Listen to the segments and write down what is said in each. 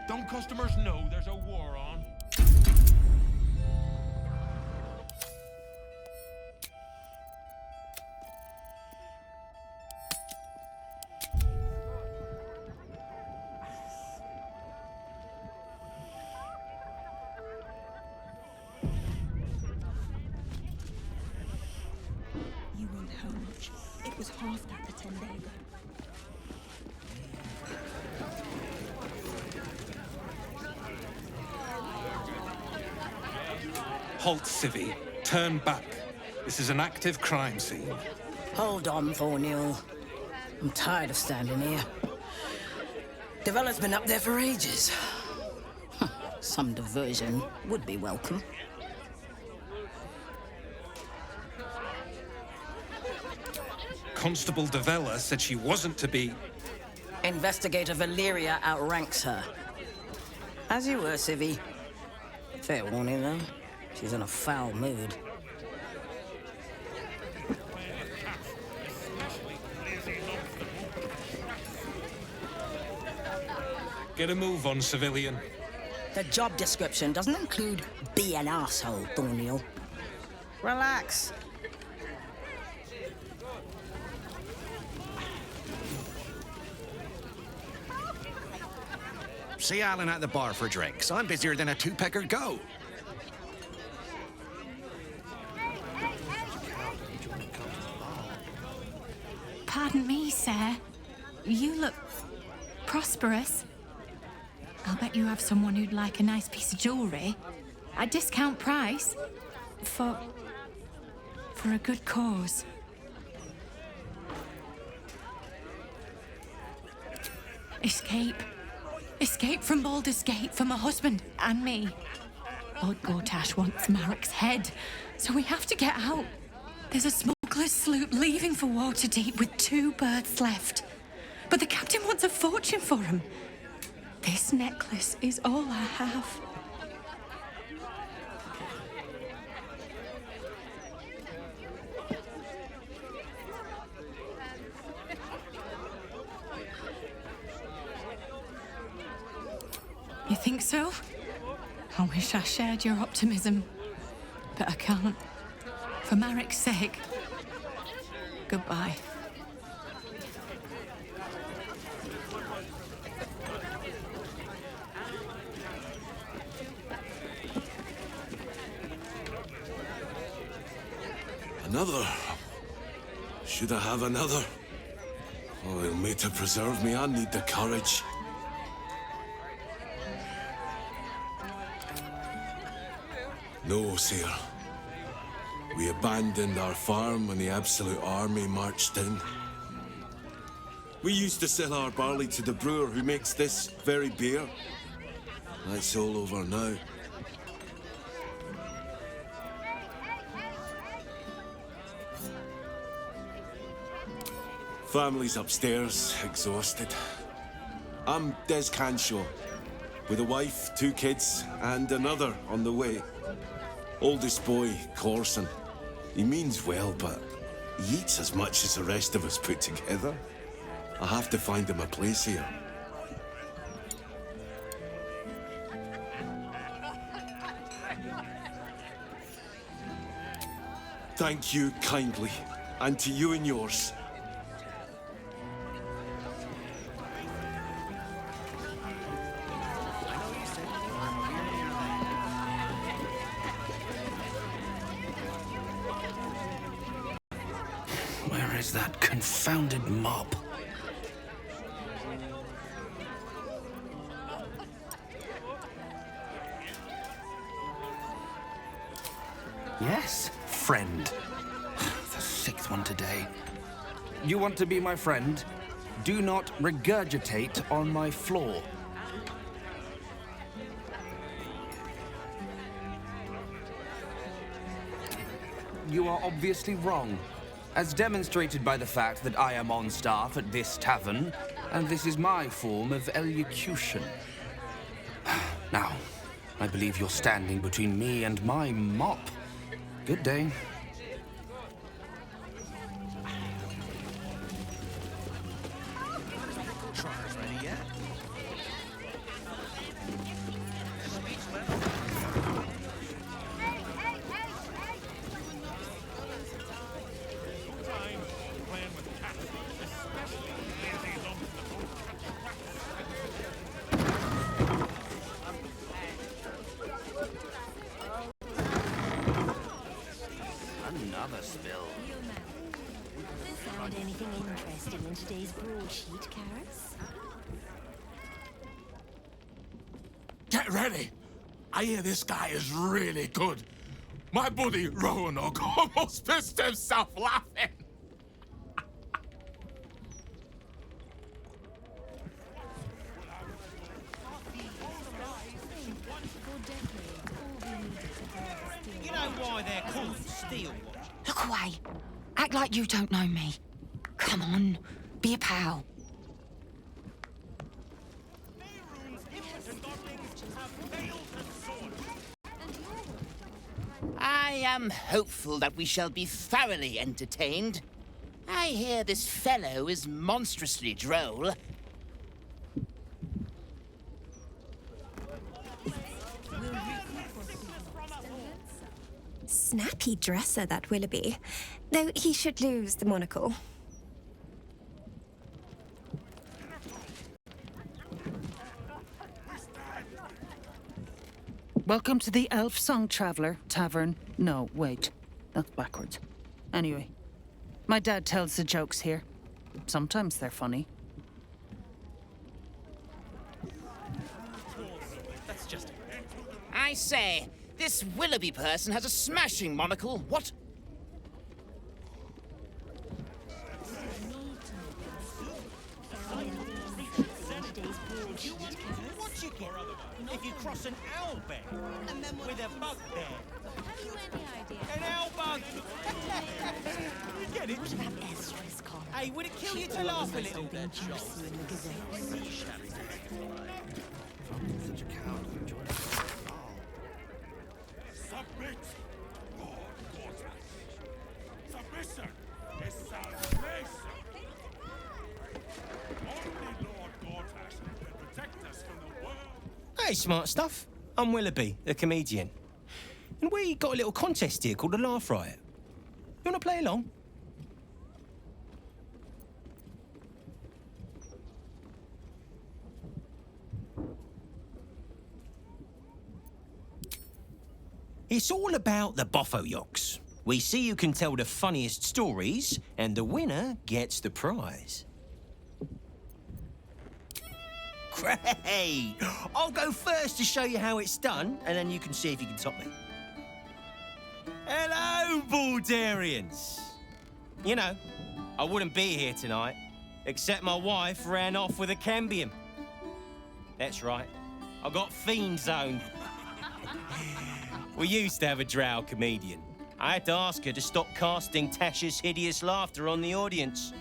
Don't customers know there's a war on? You want how much? It was half that 10 days ago. Halt, Civvy. Turn back. This is an active crime scene. Hold on, Thornhill. I'm tired of standing here. Developer's been up there for ages. Some diversion would be welcome. Constable Devella said she wasn't to be... Investigator Valeria outranks her. As you were, Civvy. Fair warning, though. She's in a foul mood. Get a move on, civilian. The job description doesn't include be an arsehole, Thornhill. Relax. See Alan at the bar for drinks. I'm busier than a two-pecker go. Pardon me, sir. You look prosperous. I'll bet you have someone who'd like a nice piece of jewellery. At discount price. For a good cause. Escape. Escape from Baldur's Gate for my husband and me. Lord Gortash wants Marek's head, so we have to get out. There's a smuggler's sloop leaving for Waterdeep with 2 berths left. But the captain wants a fortune for him. This necklace is all I have. You think so? I wish I shared your optimism, but I can't. For Marek's sake, goodbye. Another? Should I have another? Oh, it'll make to preserve me. I need the courage. No, sir. We abandoned our farm when the Absolute Army marched in. We used to sell our barley to the brewer who makes this very beer. That's all over now. Family's upstairs, exhausted. I'm Des Canshaw, with a wife, 2 kids, and another on the way. Oldest boy, Corson. He means well, but he eats as much as the rest of us put together. I have to find him a place here. Thank you kindly, and to you and yours. Where is that confounded mob? Yes, friend. The 6th one today. You want to be my friend? Do not regurgitate on my floor. You are obviously wrong, as demonstrated by the fact that I am on staff at this tavern, and this is my form of elocution. Now, I believe you're standing between me and my mop. Good day. interested in today's broadsheet, Karis? Get ready! I hear this guy is really good. My buddy Roanoke almost pissed himself laughing. You know why they're called steel watches? Look away. Act like you don't know me. Come on, be a pal. I am hopeful that we shall be thoroughly entertained. I hear this fellow is monstrously droll. Snappy dresser, that Willoughby. Though he should lose the monocle. Welcome to the Elf Song Traveller Tavern. No, wait. That's backwards. Anyway, my dad tells the jokes here. Sometimes they're funny. I say, this Willoughby person has a smashing monocle. What? What you get if you cross an owl bear with a bugbear? Have you any idea? An owl bug! You get it? Estra's collar. Hey, would it kill you to laugh a little? Juicy in the gazette. Submit! Lord Gortash! Submission is salvation! Only Lord Gortash can protect us from the world. Hey, smart stuff. I'm Willoughby, the comedian. And we got a little contest here called the Laugh Riot. You want to play along? It's all about the Boffo-Yoks. We see who can tell the funniest stories, and the winner gets the prize. Great! I'll go first to show you how it's done, and then you can see if you can top me. Hello, Baldurians! You know, I wouldn't be here tonight, except my wife ran off with a cambion. That's right, I got fiend zoned. We used to have a drow comedian. I had to ask her to stop casting Tasha's hideous laughter on the audience.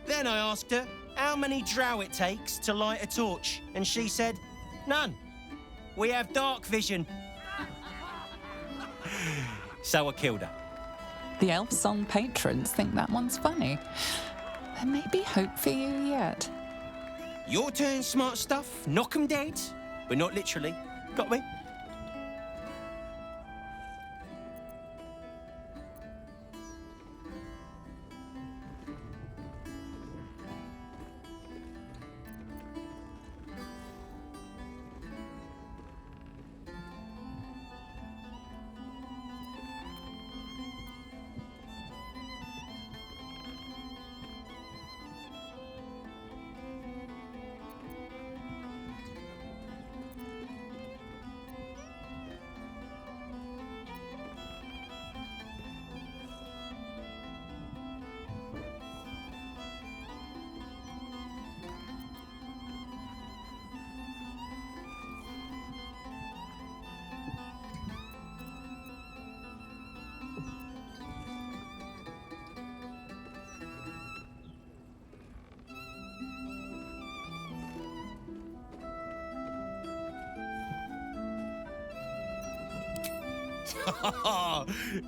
Then I asked her how many drow it takes to light a torch, and she said, none. We have dark vision. So I killed her. The Elf Song patrons think that one's funny. There may be hope for you yet. Your turn, smart stuff. Knock 'em dead, but not literally. Got me?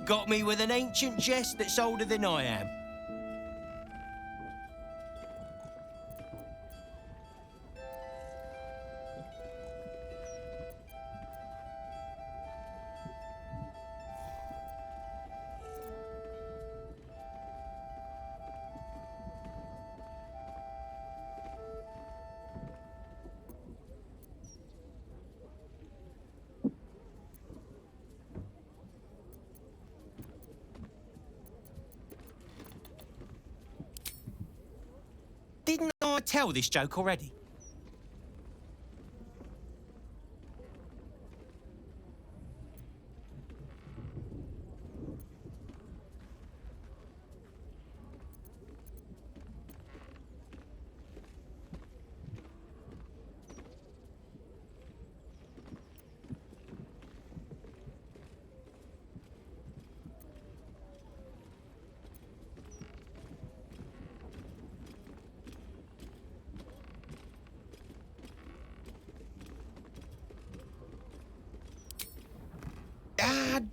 Got me with an ancient jest that's older than I am. tell this joke already?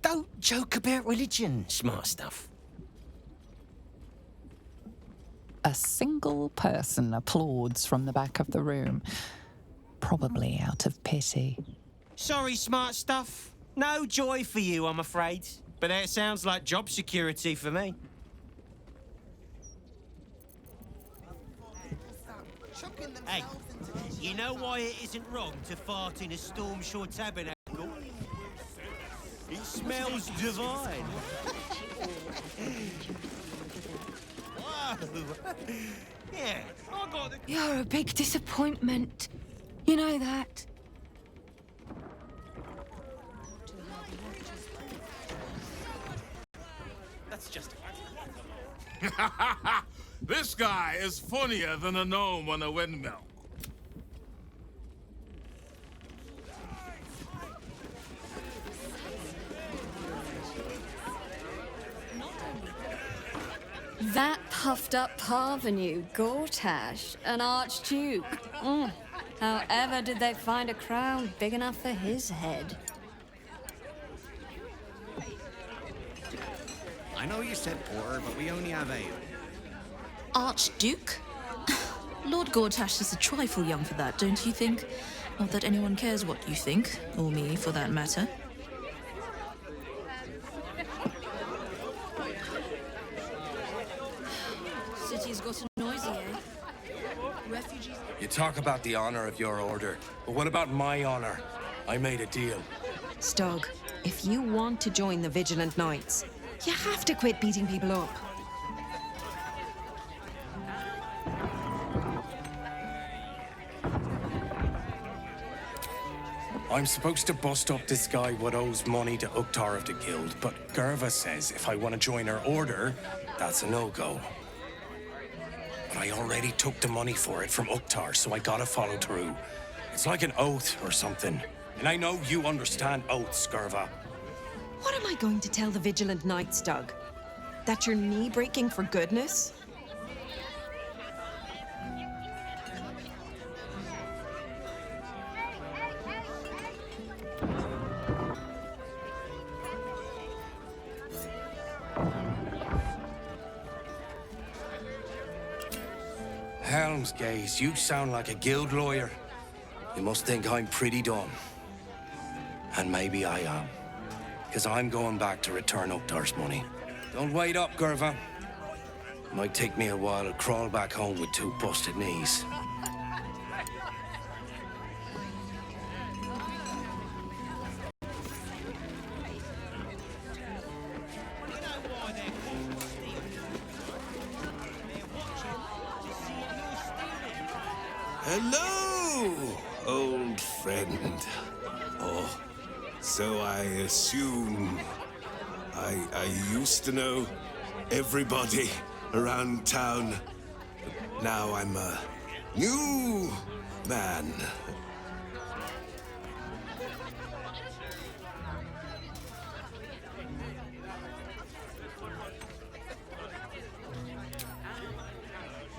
Don't joke about religion, smart stuff. A single person applauds from the back of the room, probably out of pity. Sorry, smart stuff. No joy for you, I'm afraid. But that sounds like job security for me. Hey, you know why it isn't wrong to fart in a Stormshore tabernacle? It smells divine. Whoa. Yeah, I got it. You're a big disappointment. You know that. That's just... This guy is funnier than a gnome on a windmill. That puffed up parvenu, Gortash, an archduke. However did they find a crown big enough for his head? I know you said porter, but we only have ale. Archduke? Lord Gortash is a trifle young for that, don't you think? Not that anyone cares what you think, or me for that matter. City's gotten noisy, eh? Refugees... You talk about the honor of your order, but what about my honor? I made a deal. Stug, if you want to join the Vigilant Knights, you have to quit beating people up. I'm supposed to bust up this guy what owes money to Uktar of the Guild, but Gerva says if I want to join her order, that's a no-go. But I already took the money for it from Uktar, so I gotta follow through. It's like an oath or something. And I know you understand oaths, Gerva. What am I going to tell the Vigilant Knights, Doug? That you're knee-breaking for goodness? Helmsgaze, you sound like a guild lawyer. You must think I'm pretty dumb. And maybe I am. Because I'm going back to return Uktar's money. Don't wait up, Gerva. Might take me a while to crawl back home with 2 busted knees. Hello, old friend. Oh, so I assume. I used to know everybody around town, but now I'm a new man.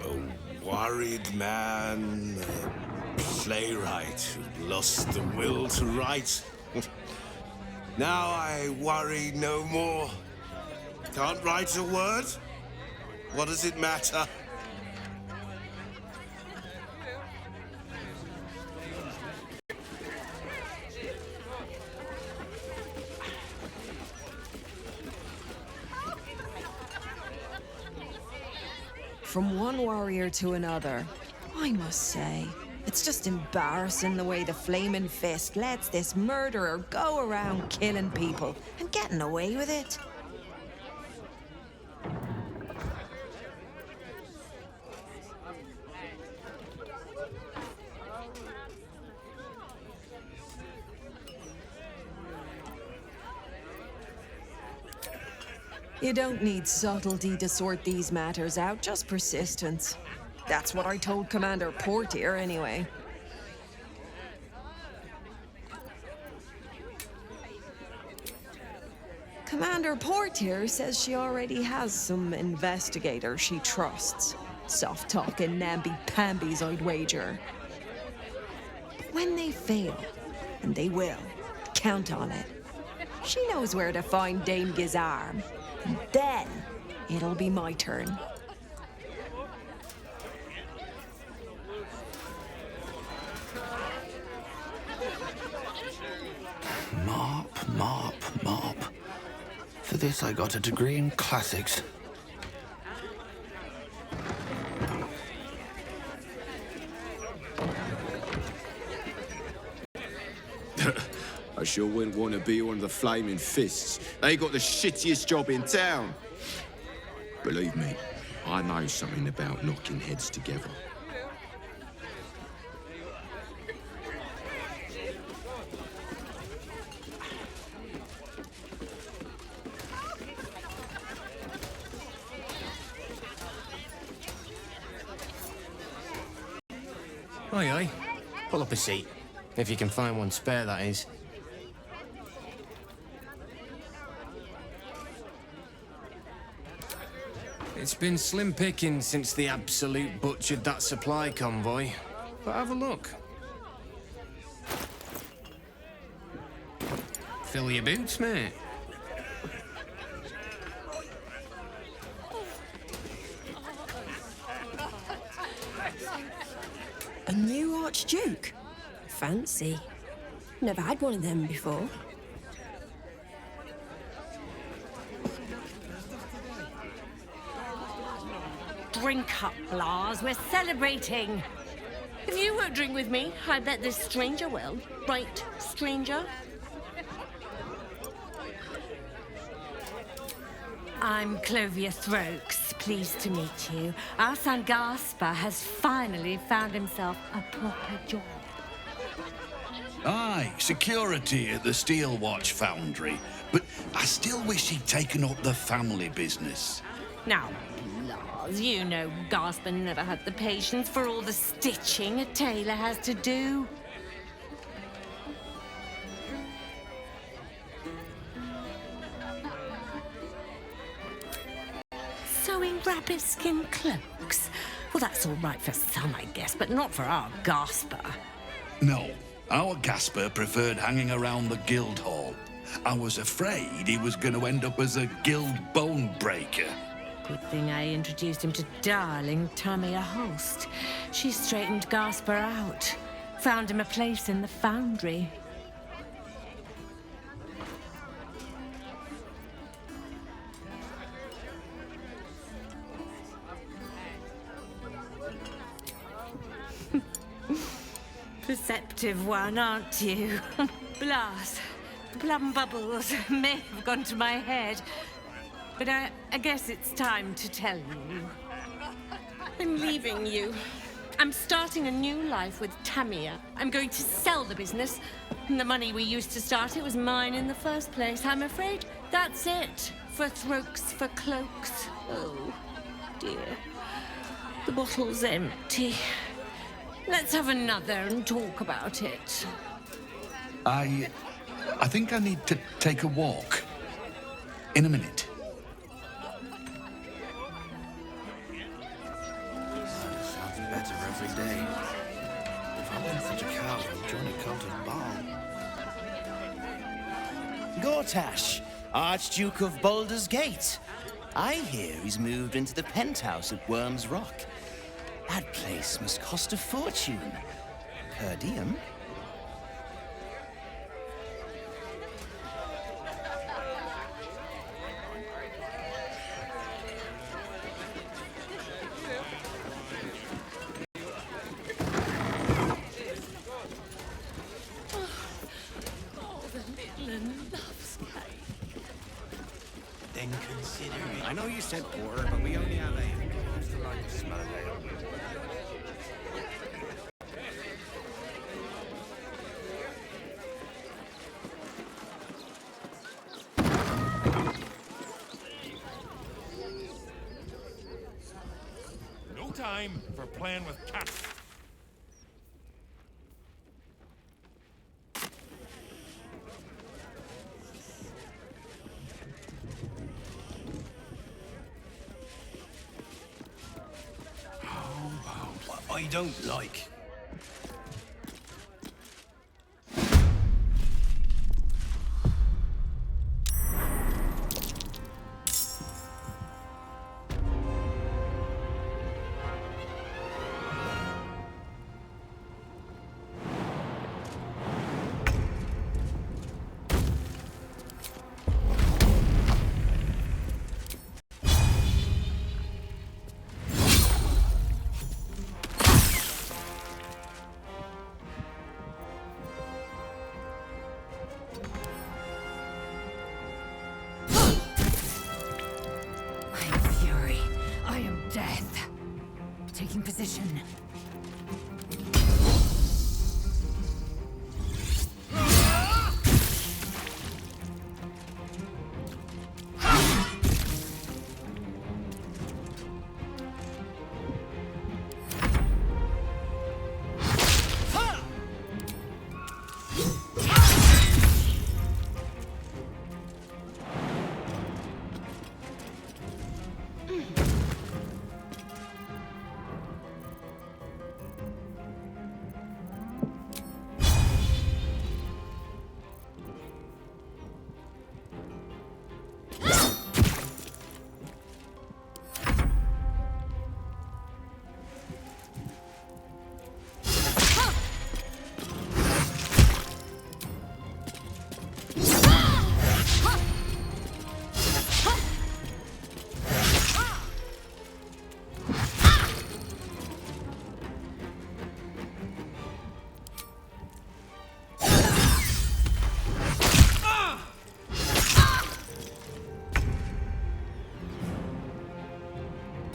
A worried man, a playwright who lost the will to write. Now I worry no more. Can't write a word? What does it matter? From one warrior to another, I must say, it's just embarrassing the way the Flaming Fist lets this murderer go around killing people and getting away with it. You don't need subtlety to sort these matters out, just persistence. That's what I told Commander Portier, anyway. Commander Portier says she already has some investigators she trusts. Soft-talking namby-pambies, I'd wager. But when they fail, and they will, count on it. She knows where to find Dame Gizarm. And then, it'll be my turn. Mop. For this, I got a degree in classics. I sure wouldn't want to be one of the Flaming Fists. They got the shittiest job in town. Believe me, I know something about knocking heads together. Aye, aye. Pull up a seat. If you can find one spare, that is. It's been slim pickings since the Absolute butchered that supply convoy. But have a look. Fill your boots, mate. A new Archduke? Fancy. Never had one of them before. Drink up, Lars. We're celebrating. If you won't drink with me, I bet this stranger will. Right, stranger? I'm Clovia Throaks. Pleased to meet you. Our son Gaspar has finally found himself a proper job. Aye, security at the Steel Watch Foundry. But I still wish he'd taken up the family business. Now, Lars, you know Gaspar never had the patience for all the stitching a tailor has to do. Sewing rabbit-skin cloaks? Well, that's all right for some, I guess, but not for our Gaspar. No, our Gaspar preferred hanging around the guild hall. I was afraid he was going to end up as a guild bone breaker. Good thing I introduced him to darling Tamia Holst. She straightened Gaspar out, found him a place in the foundry. Perceptive one, aren't you? Blast. Plum bubbles may have gone to my head, but I guess it's time to tell you. I'm leaving you. I'm starting a new life with Tamia. I'm going to sell the business. And the money we used to start it was mine in the first place. I'm afraid that's it for Throaks for Cloaks. Oh, dear. The bottle's empty. Let's have another and talk about it. I think I need to take a walk. In a minute. Sounds better every day. If I wasn't such a coward, Johnny can't have balm. Gortash, Archduke of Baldur's Gate. I hear he's moved into the penthouse at Worm's Rock. That place must cost a fortune. Per diem. Then consider it. I know you said porter, but we only have ale. I used to like the smell of ale. playing with cats. I don't like. Death. Taking position.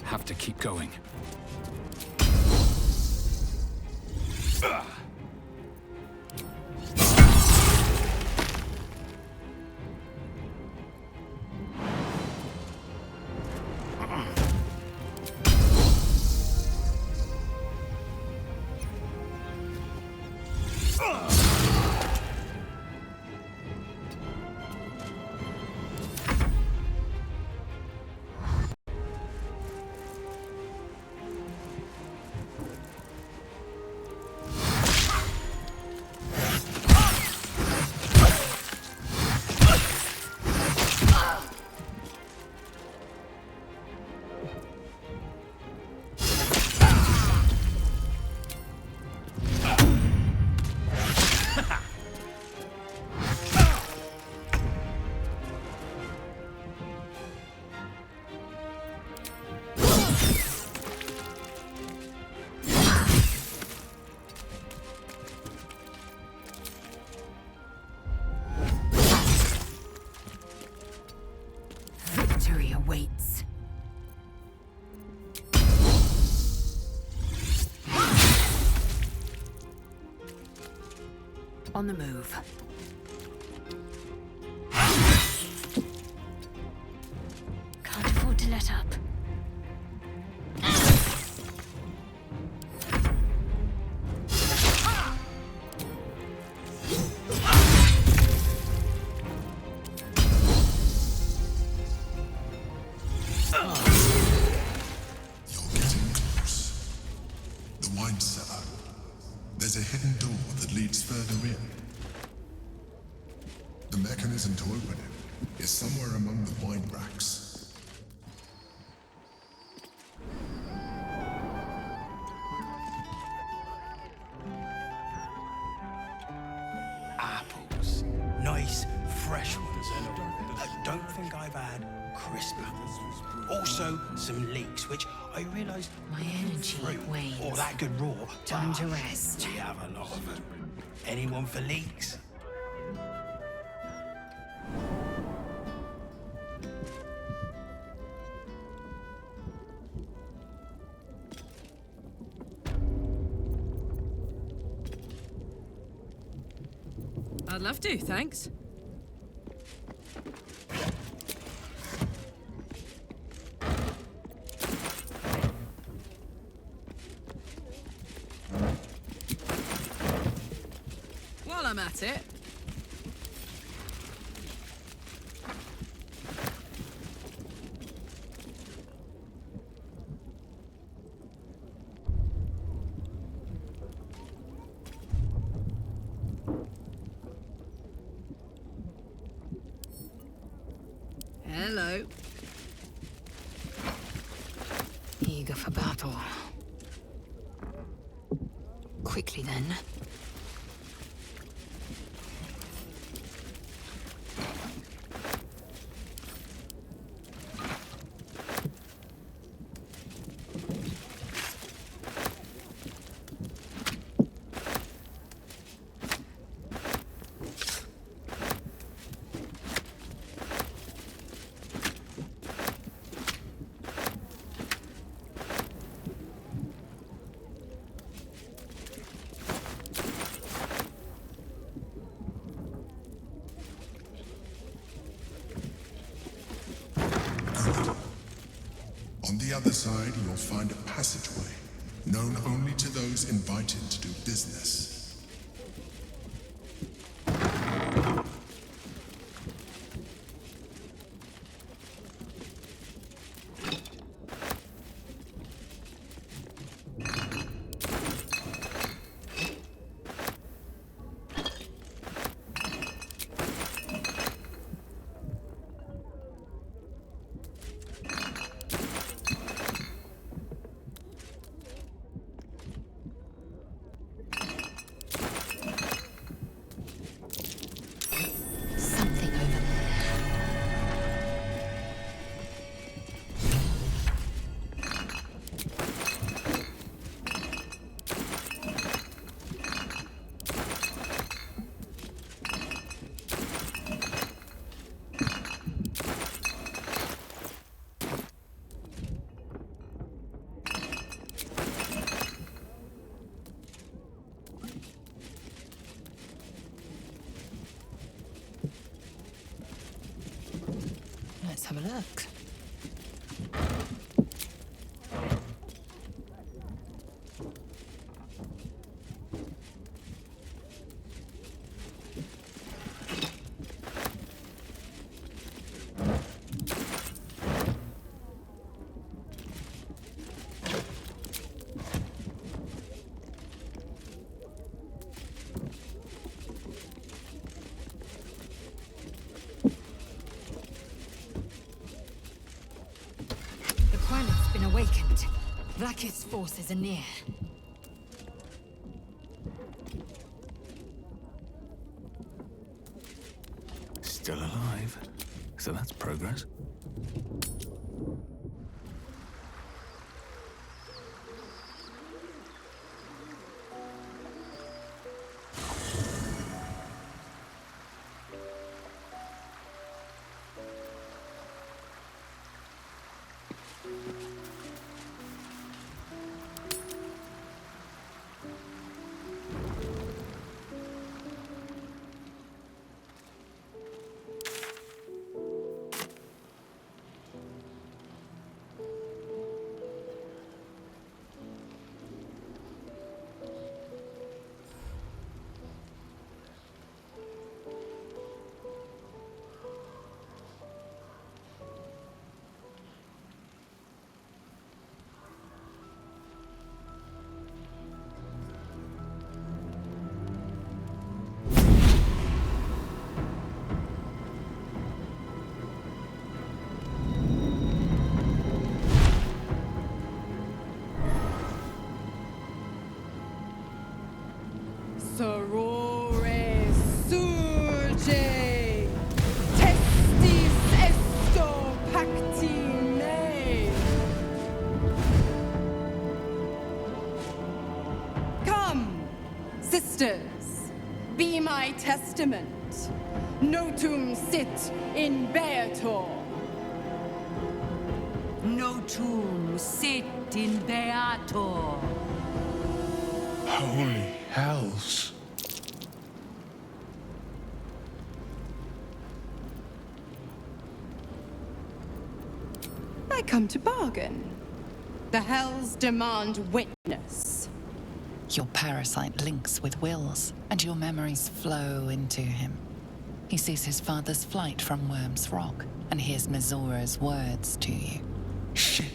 Have to keep going. Victory awaits. On the move. Can't afford to let up. There's a hidden door that leads further in. The mechanism to open it is somewhere among the wine racks. Apples. Nice, fresh ones. I don't think I've had crisp apples. Also, some leeks, which I realised my energy wanes. Or that good raw. Time to rest. We have a lot of them. Anyone for leeks? I'd love to, thanks. I'm at it. Hello. Eager for battle. Quickly then. On the other side, you'll find a passageway, known only to those invited to do business. Let's have a look. Awakened. Blackest forces are near. Still alive. So that's progress. Sorore surge, testis esto pacti me. Come, sisters, be my testament. Notum sit in beator. Notum sit in beator. Holy hells. I come to bargain. The hells demand witness. Your parasite links with Will's, and your memories flow into him. He sees his father's flight from Worm's Rock, and hears Mizora's words to you. Shit.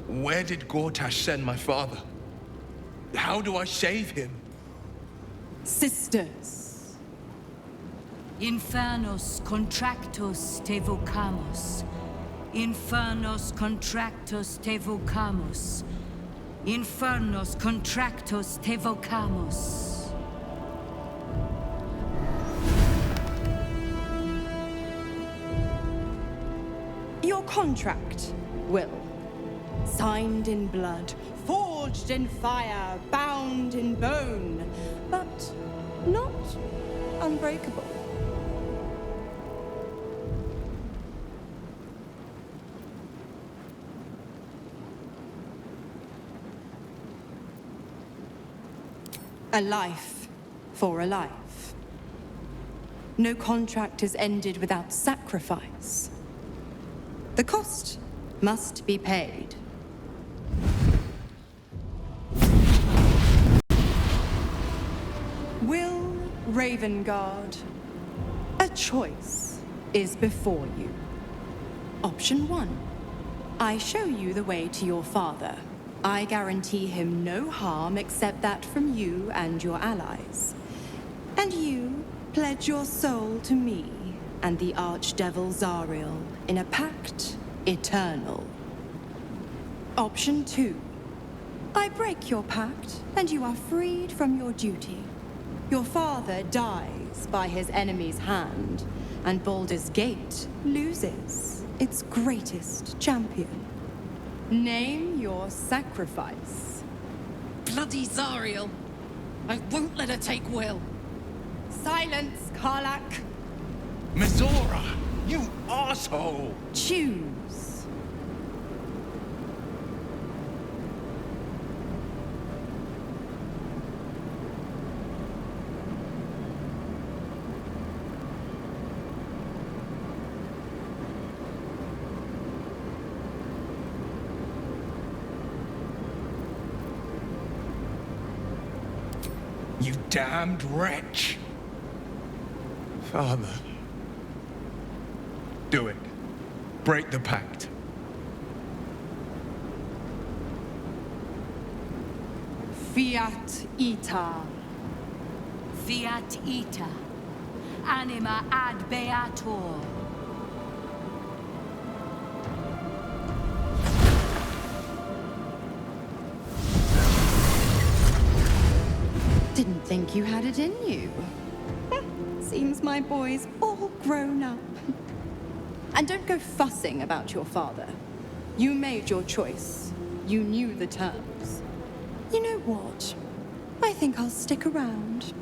Where did Gortash send my father? How do I save him? Sisters. Infernos contractos te vocamos. Infernos contractos te vocamos. Infernos contractos te vocamos. Your contract, Will. Signed in blood, forged in fire, bound in bone, but not unbreakable. A life for a life. No contract is ended without sacrifice. The cost must be paid. Will Ravengard, a choice is before you. Option 1. I show you the way to your father. I guarantee him no harm except that from you and your allies. And you pledge your soul to me and the Archdevil Zariel in a pact eternal. Option 2. I break your pact, and you are freed from your duty. Your father dies by his enemy's hand, and Baldur's Gate loses its greatest champion. Name your sacrifice. Bloody Zariel! I won't let her take Will. Silence, Karlak. Mizora, you asshole! Choose. You damned wretch! Father. Do it. Break the pact. Fiat ita. Fiat ita. Anima ad beator. Didn't think you had it in you. Seems my boy's all grown up. And don't go fussing about your father. You made your choice. You knew the terms. You know what? I think I'll stick around.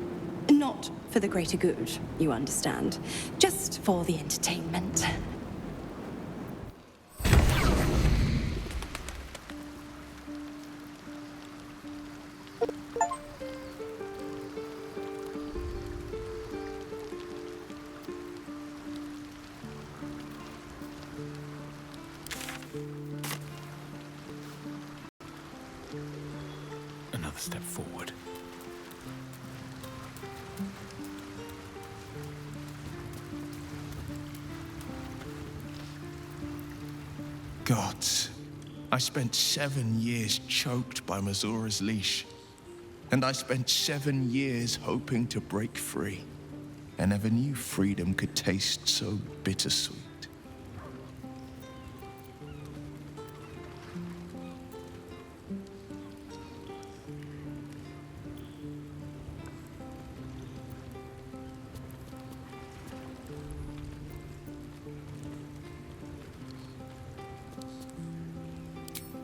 Not for the greater good, you understand. Just for the entertainment. Another step forward. Gods, I spent 7 years choked by Mizora's leash. And I spent 7 years hoping to break free. I never knew freedom could taste so bittersweet.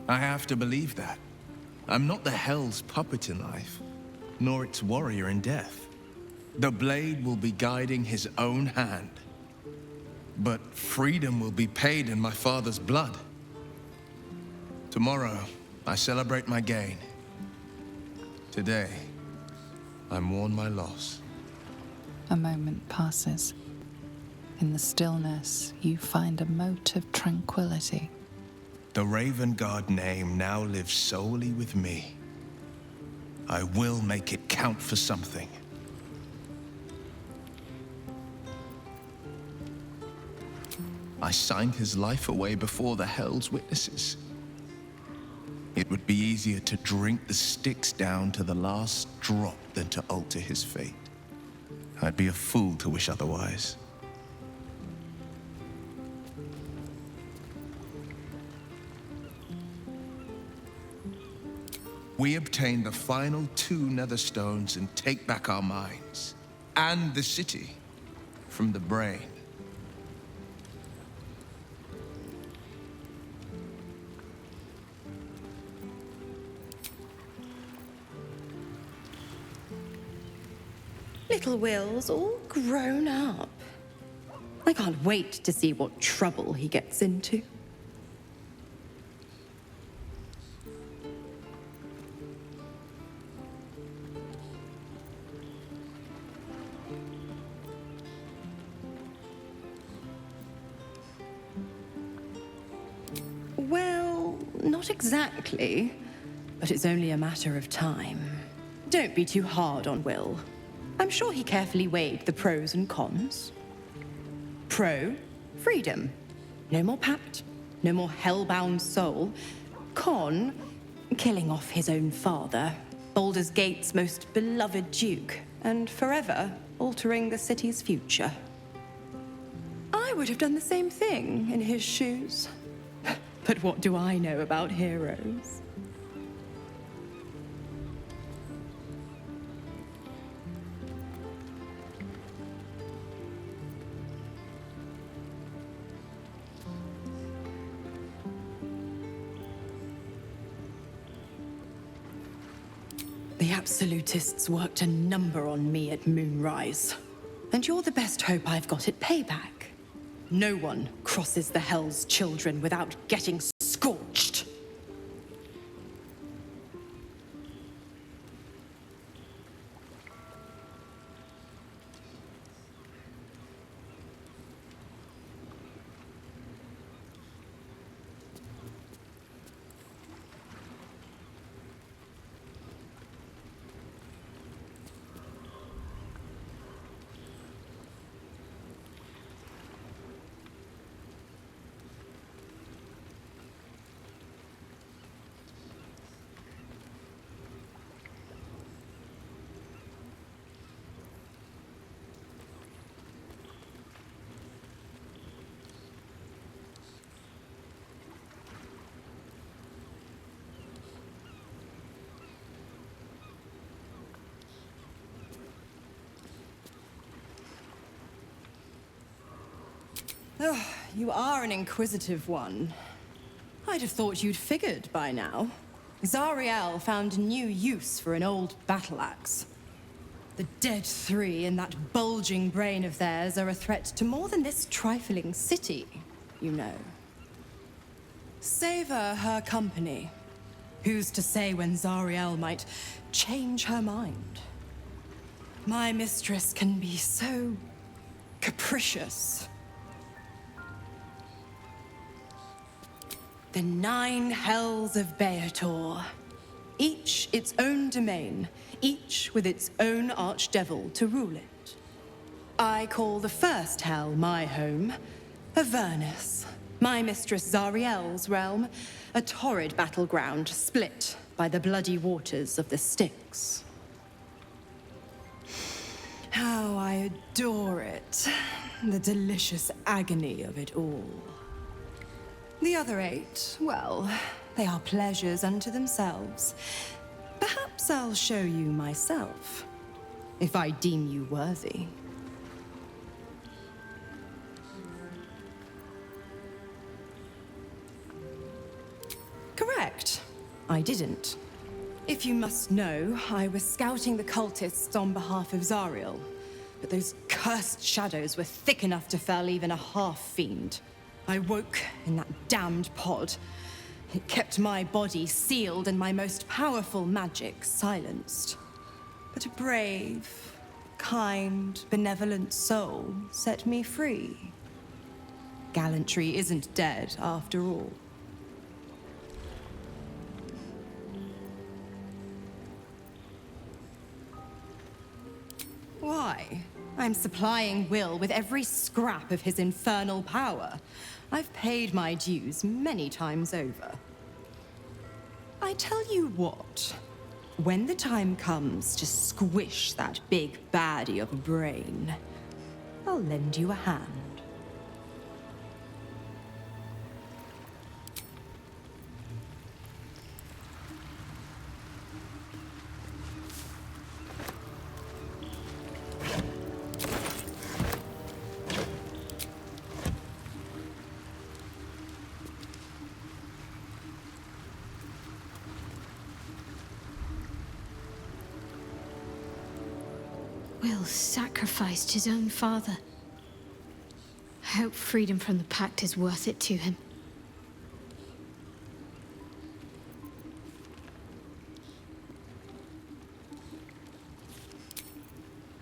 I have to believe that. I'm not the Hell's puppet in life, nor its warrior in death. The blade will be guiding his own hand. But freedom will be paid in my father's blood. Tomorrow, I celebrate my gain. Today, I mourn my loss. A moment passes. In the stillness, you find a mote of tranquility. The Ravengard name now lives solely with me. I will make it count for something. I signed his life away before the Hell's witnesses. It would be easier to drink the sticks down to the last drop than to alter his fate. I'd be a fool to wish otherwise. We obtain the final 2 nether stones and take back our minds and the city from the brain. Little Will's all grown up. I can't wait to see what trouble he gets into. Well, not exactly, but it's only a matter of time. Don't be too hard on Will. I'm sure he carefully weighed the pros and cons. Pro, freedom. No more pact, no more hellbound soul. Con, killing off his own father, Baldur's Gate's most beloved duke, and forever altering the city's future. I would have done the same thing in his shoes. But what do I know about heroes? The Absolutists worked a number on me at Moonrise. And you're the best hope I've got at payback. No one crosses the Hell's Children without getting scorched. Oh, you are an inquisitive one. I'd have thought you'd figured by now. Zariel found new use for an old battle axe. The dead 3 in that bulging brain of theirs are a threat to more than this trifling city, you know. Savor her company. Who's to say when Zariel might change her mind? My mistress can be so capricious. The 9 hells of Beator. Each its own domain, each with its own archdevil to rule it. I call the first hell my home, Avernus. My mistress Zariel's realm, a torrid battleground split by the bloody waters of the Styx. How I adore it, the delicious agony of it all. The other 8, well, they are pleasures unto themselves. Perhaps I'll show you myself, if I deem you worthy. Correct. I didn't. If you must know, I was scouting the cultists on behalf of Zariel, but those cursed shadows were thick enough to fell even a half-fiend. I woke in that damned pod. It kept my body sealed and my most powerful magic silenced. But a brave, kind, benevolent soul set me free. Gallantry isn't dead after all. Why? I'm supplying Will with every scrap of his infernal power. I've paid my dues many times over. I tell you what, when the time comes to squish that big baddie of a brain, I'll lend you a hand. Will sacrificed his own father. I hope freedom from the Pact is worth it to him.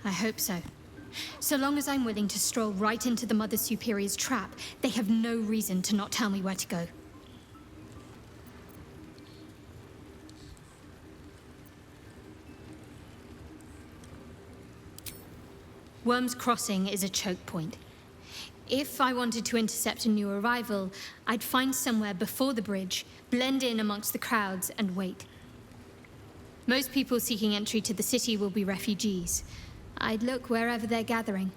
I hope so. So long as I'm willing to stroll right into the Mother Superior's trap, they have no reason to not tell me where to go. Worm's Crossing is a choke point. If I wanted to intercept a new arrival, I'd find somewhere before the bridge, blend in amongst the crowds, and wait. Most people seeking entry to the city will be refugees. I'd look wherever they're gathering.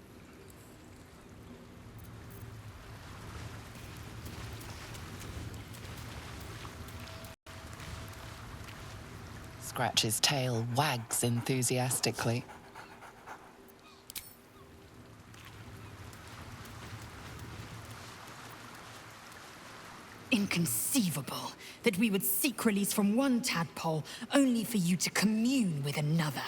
Scratch's tail wags enthusiastically. Inconceivable that we would seek release from one tadpole only for you to commune with another.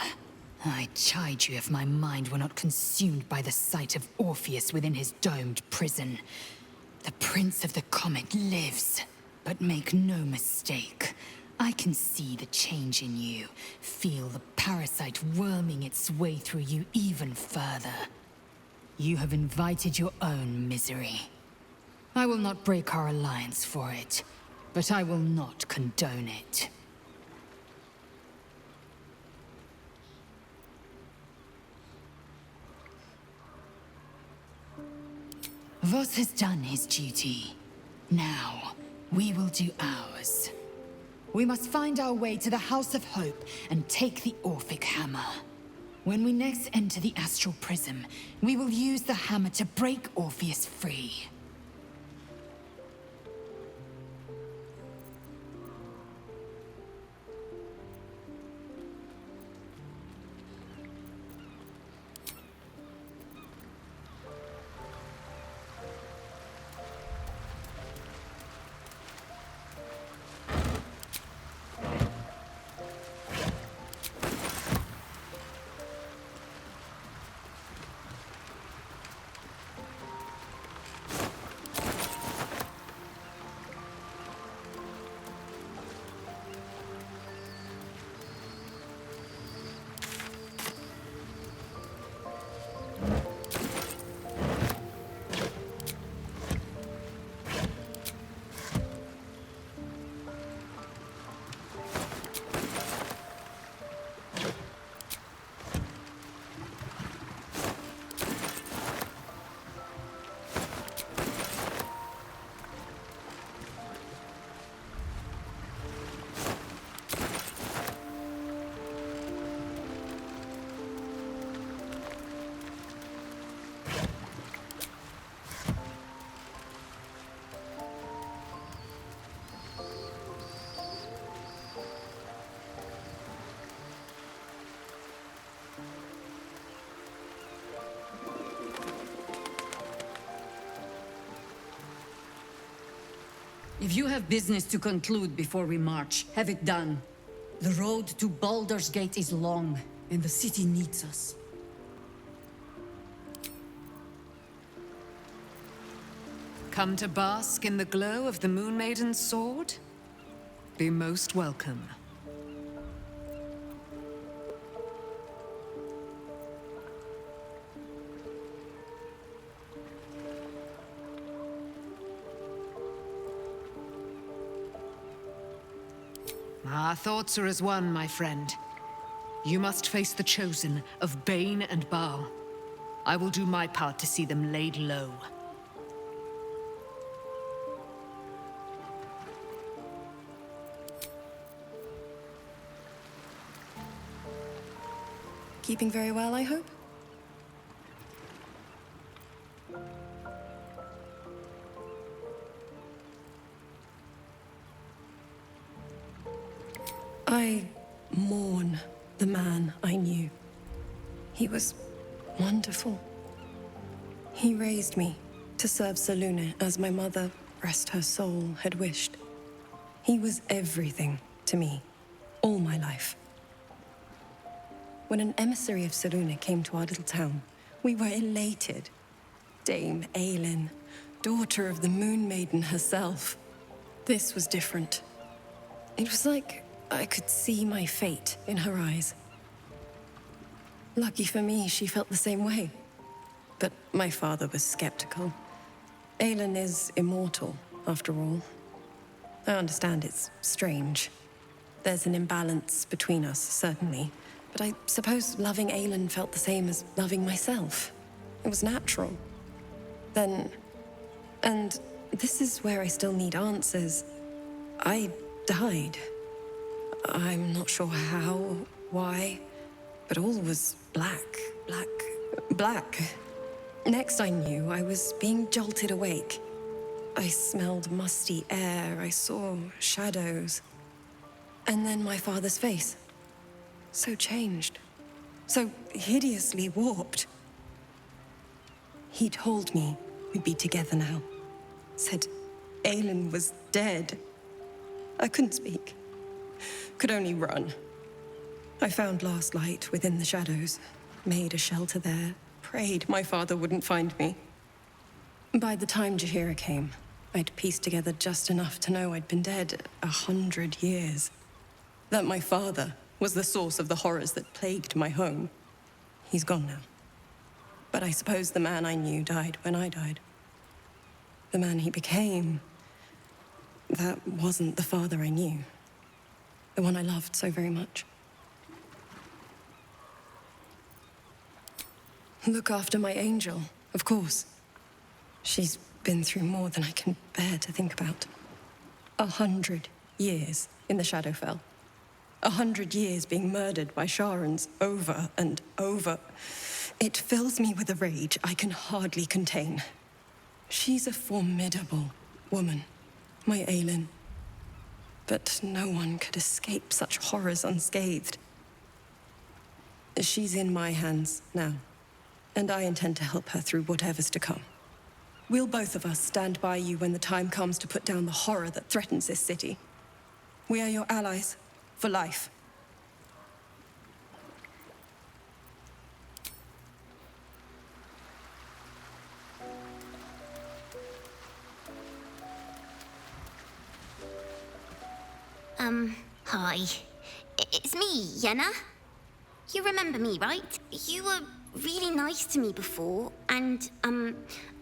I chide you if my mind were not consumed by the sight of Orpheus within his domed prison. The Prince of the Comet lives, but make no mistake. I can see the change in you, feel the parasite worming its way through you even further. You have invited your own misery. I will not break our alliance for it, but I will not condone it. Voss has done his duty. Now, we will do ours. We must find our way to the House of Hope and take the Orphic Hammer. When we next enter the Astral Prism, we will use the hammer to break Orpheus free. If you have business to conclude before we march, have it done. The road to Baldur's Gate is long, and the city needs us. Come to bask in the glow of the Moon Maiden's sword? Be most welcome. Our thoughts are as one, my friend. You must face the Chosen of Bane and Baal. I will do my part to see them laid low. Keeping very well, I hope? I mourn the man I knew. He was wonderful. He raised me to serve Selûne as my mother, rest her soul, had wished. He was everything to me, all my life. When an emissary of Selûne came to our little town, we were elated. Dame Aelin, daughter of the Moon Maiden herself. This was different. It was like I could see my fate in her eyes. Lucky for me, she felt the same way. But my father was skeptical. Aelin is immortal, after all. I understand it's strange. There's an imbalance between us, certainly. But I suppose loving Aelin felt the same as loving myself. It was natural. Then... and this is where I still need answers. I died. I'm not sure how, why, but all was black. Next I knew, I was being jolted awake. I smelled musty air, I saw shadows. And then my father's face. So changed. So hideously warped. He told me we'd be together now. Said Aelin was dead. I couldn't speak. Could only run. I found last light within the shadows. Made a shelter there. Prayed my father wouldn't find me. By the time Jaheira came, I'd pieced together just enough to know I'd been dead 100 years. That my father was the source of the horrors that plagued my home. He's gone now. But I suppose the man I knew died when I died. The man he became... that wasn't the father I knew. The one I loved so very much. Look after my angel, of course. She's been through more than I can bear to think about. 100 years in the Shadowfell. 100 years being murdered by Sharans over and over. It fills me with a rage I can hardly contain. She's a formidable woman, my Aelin. But no one could escape such horrors unscathed. She's in my hands now, and I intend to help her through whatever's to come. We'll both of us stand by you when the time comes to put down the horror that threatens this city. We are your allies, for life. Hi. It's me, Yenna. You remember me, right? You were really nice to me before, and,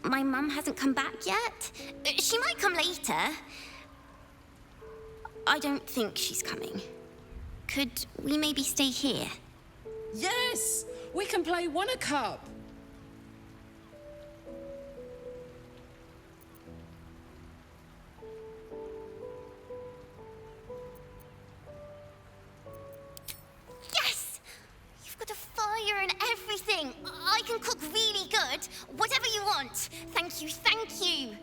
my mum hasn't come back yet. She might come later. I don't think she's coming. Could we maybe stay here? Yes! We can play Wanna Cup! Yes! You've got a fire and everything. I can cook really good. Whatever you want. Thank you, thank you.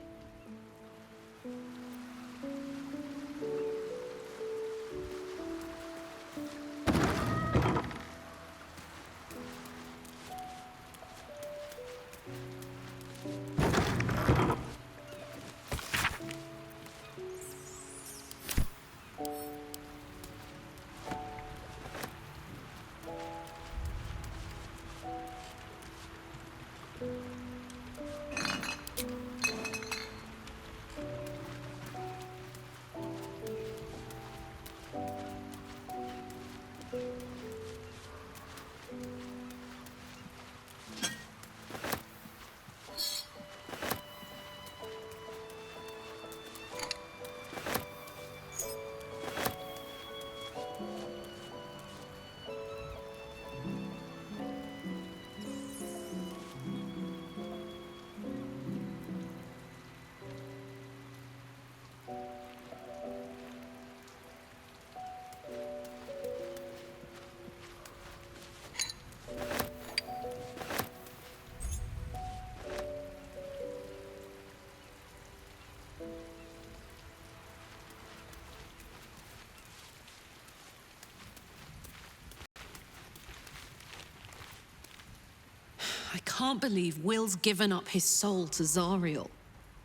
I can't believe Will's given up his soul to Zariel.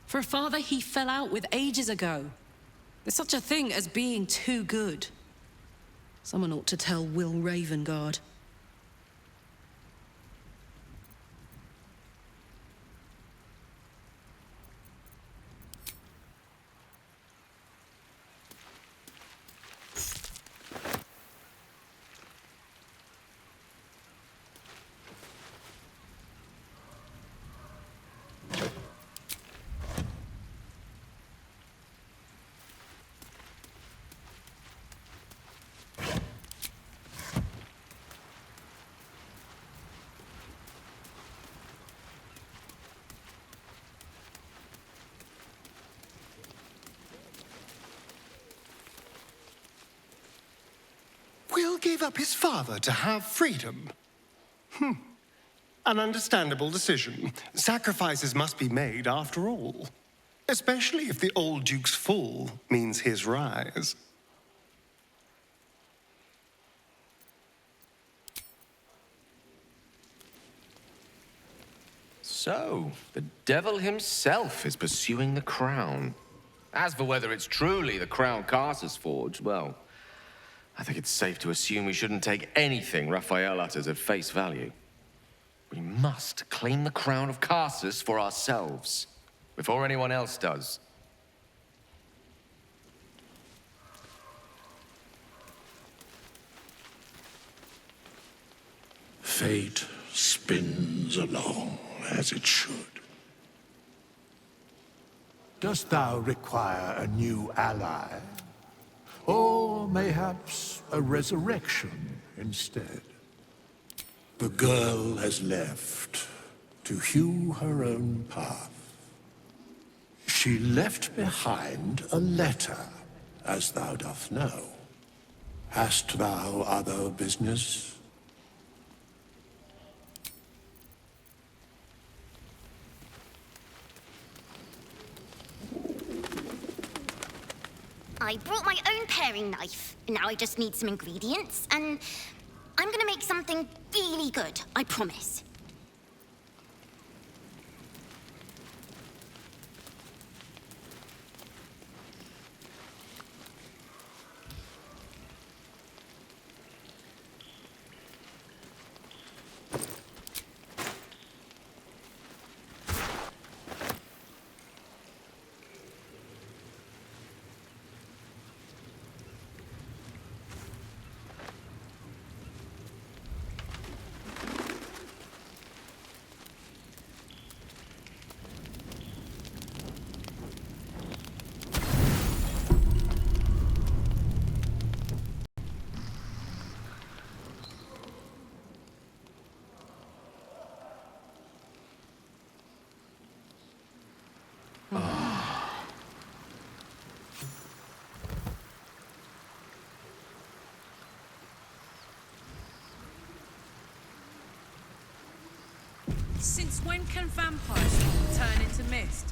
For a father he fell out with ages ago. There's such a thing as being too good. Someone ought to tell Will Ravengard. Will gave up his father to have freedom. An understandable decision. Sacrifices must be made after all. Especially if the old Duke's fall means his rise. So, the devil himself is pursuing the crown. As for whether it's truly the crown Carter's forged, well, I think it's safe to assume we shouldn't take anything Raphael utters at face value. We must claim the crown of Carsus for ourselves, before anyone else does. Fate spins along as it should. Dost thou require a new ally? Or mayhaps a resurrection instead? The girl has left to hew her own path. She left behind a letter, as thou doth know. Hast thou other business? I brought my own paring knife. Now I just need some ingredients, and I'm gonna make something really good, I promise. Since when can vampires turn into mist?